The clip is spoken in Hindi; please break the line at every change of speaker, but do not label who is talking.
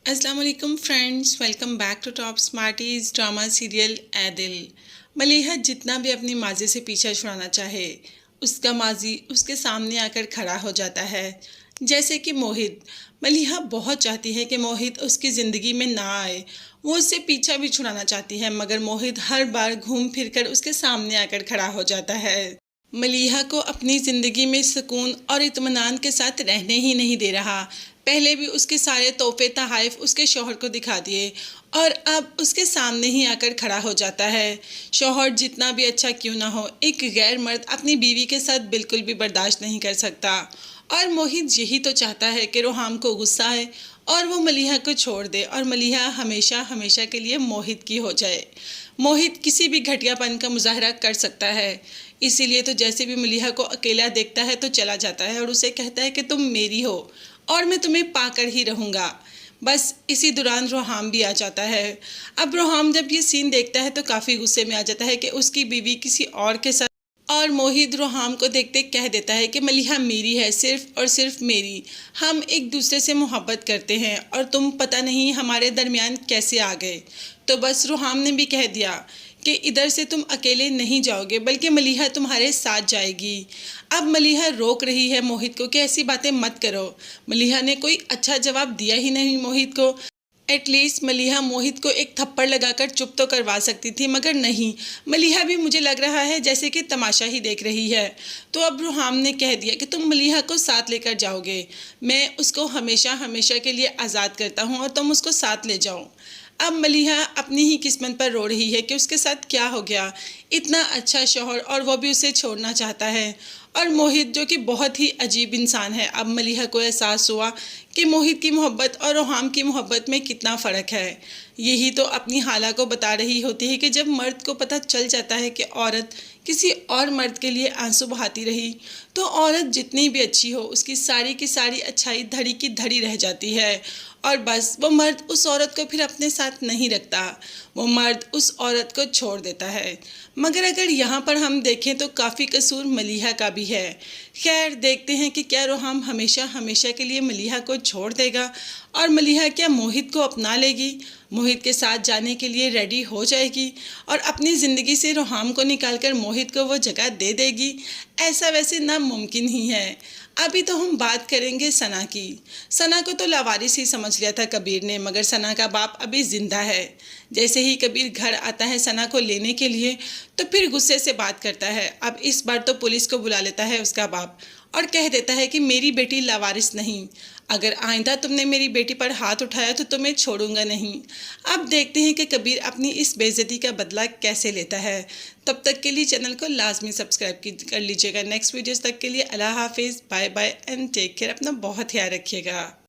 अस्सलाम वालेकुम friends, welcome back to top smarties drama serial Ae Dil. Maliha जितना भी अपनी माजी से पीछा छुड़ाना चाहे, उसका माजी उसके सामने आकर खड़ा हो जाता है। जैसे कि मोहित, मलीहा बहुत चाहती है कि मोहित उसकी ज़िंदगी में ना आए। वो उससे पीछा भी छुड़ाना चाहती है, मगर मोहित हर बार घूम फिर कर उसके सामने आकर खड़ा हो जाता है। मलीहा को अपनी ज़िंदगी में सुकून और इत्मीनान के साथ रहने ही नहीं दे रहा। पहले भी उसके सारे तोहफे तहाइफ उसके शौहर को दिखा दिए और अब उसके सामने ही आकर खड़ा हो जाता है। शौहर जितना भी अच्छा क्यों ना हो, एक गैर मर्द अपनी बीवी के साथ बिल्कुल भी बर्दाश्त नहीं कर सकता। और मोहित यही तो चाहता है कि रोहाम को गुस्सा है और वो मलीहा को छोड़ दे और मलीहा हमेशा हमेशा के लिए मोहित की हो जाए। मोहित किसी भी घटियापन का मुजाहरा कर सकता है, इसीलिए तो जैसे भी मलीहा को अकेला देखता है तो चला जाता है और उसे कहता है कि तुम मेरी हो और मैं तुम्हें पाकर ही रहूँगा। बस इसी दौरान रोहाम भी आ जाता है। अब रोहाम जब ये सीन देखता है तो काफ़ी गुस्से में आ जाता है कि उसकी बीवी किसी और के साथ, और मोहित रोहाम को देखते कह देता है कि मलीहा मेरी है, सिर्फ और सिर्फ मेरी। हम एक दूसरे से मोहब्बत करते हैं और तुम पता नहीं हमारे दरमियान कैसे आ गए। तो बस रोहाम ने भी कह दिया कि इधर से तुम अकेले नहीं जाओगे बल्कि मलीहा तुम्हारे साथ जाएगी। अब मलीहा रोक रही है मोहित को कि ऐसी बातें मत करो। मलीहा ने कोई अच्छा जवाब दिया ही नहीं मोहित को। एटलीस्ट मलीहा मोहित को एक थप्पड़ लगाकर चुप तो करवा सकती थी, मगर नहीं। मलीहा भी मुझे लग रहा है जैसे कि तमाशा ही देख रही है। तो अब रुहाम ने कह दिया कि तुम मलीहा को साथ लेकर जाओगे, मैं उसको हमेशा हमेशा के लिए आज़ाद करता हूँ और तुम उसको साथ ले जाओ। अब मलीहा अपनी ही किस्मत पर रो रही है कि उसके साथ क्या हो गया। इतना अच्छा शौहर और वो भी उसे छोड़ना चाहता है। और मोहित जो कि बहुत ही अजीब इंसान है, अब मलीहा को एहसास हुआ कि मोहित की मोहब्बत और रोहाम की मोहब्बत में कितना फ़र्क है। यही तो अपनी हाला को बता रही होती है कि जब मर्द को पता चल जाता है कि औरत किसी और मर्द के लिए आंसू बहाती रही, तो औरत जितनी भी अच्छी हो उसकी सारी की सारी अच्छाई धड़ी की धड़ी रह जाती है। और बस वो मर्द उस औरत को फिर अपने साथ नहीं रखता, वो मर्द उस औरत को छोड़ देता है। मगर अगर यहाँ पर हम देखें तो काफ़ी कसूर मलीहा का भी है। खैर, देखते हैं कि क्या रोहाम हमेशा हमेशा के लिए मलीहा को छोड़ देगा और मलीहा क्या मोहित को अपना लेगी, मोहित के साथ जाने के लिए रेडी हो जाएगी और अपनी ज़िंदगी से रोहाम को निकालकर मोहित को वो जगह दे देगी। ऐसा वैसे नामुमकिन ही है। अभी तो हम बात करेंगे सना की। सना को तो लावारिस ही समझ लिया था कबीर ने, मगर सना का बाप अभी ज़िंदा है। जैसे ही कबीर घर आता है सना को लेने के लिए तो फिर गुस्से से बात करता है। अब इस बार तो पुलिस को बुला लेता है उसका बाप और कह देता है कि मेरी बेटी लावारिस नहीं, अगर आइंदा तुमने मेरी बेटी पर हाथ उठाया तो तुम्हें छोड़ूंगा नहीं। अब देखते हैं कि कबीर अपनी इस बेइज्जती का बदला कैसे लेता है। तब तक के लिए चैनल को लाजमी सब्सक्राइब कर लीजिएगा। नेक्स्ट वीडियोस तक के लिए अल्लाह हाफिज़, bye bye and take care. अपना बहुत ख्याल रखिएगा।